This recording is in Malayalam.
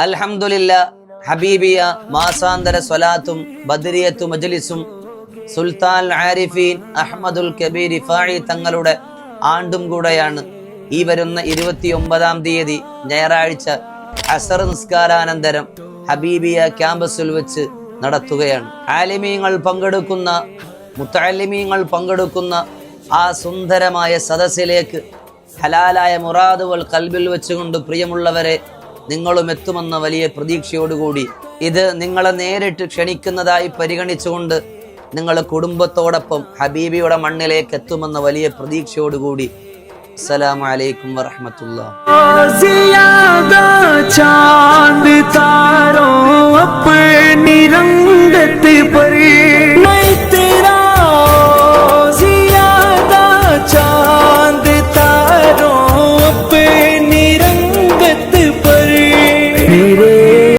അൽഹംദുലില്ലാ ഹബീബിയ മാസാന്തര സ്വലാത്തും ബദരിയത്തു മജ്ലിസും സുൽത്താൻ ആരിഫീൻ അഹ്മദുൽ കബീർ റിഫായി തങ്ങളുടെ ആണ്ടും കൂടെയാണ് ഈ വരുന്ന 29-ാം തീയതി ഞായറാഴ്ച അസർ നിസ്കാരാനന്തരം ഹബീബിയ ക്യാമ്പസിൽ വെച്ച് നടത്തുകയാണ്. ആലിമീങ്ങൾ പങ്കെടുക്കുന്ന മുത്തഅല്ലിമീങ്ങൾ പങ്കെടുക്കുന്ന ആ സുന്ദരമായ സദസ്സിലേക്ക് ഹലാലായ മുറാദുകൾ കൽബിൽ വെച്ചുകൊണ്ട് പ്രിയമുള്ളവരെ നിങ്ങളും എത്തുമെന്ന വലിയ പ്രതീക്ഷയോടുകൂടി ഇത് നിങ്ങളെ നേരിട്ട് ക്ഷണിക്കുന്നതായി പരിഗണിച്ചുകൊണ്ട് നിങ്ങളുടെ കുടുംബത്തോടൊപ്പം ഹബീബിയുടെ മണ്ണിലേക്ക് എത്തുമെന്ന വലിയ പ്രതീക്ഷയോടുകൂടി അസ്സലാമു അലൈക്കും വറഹ്മത്തുള്ളാഹി. मेरे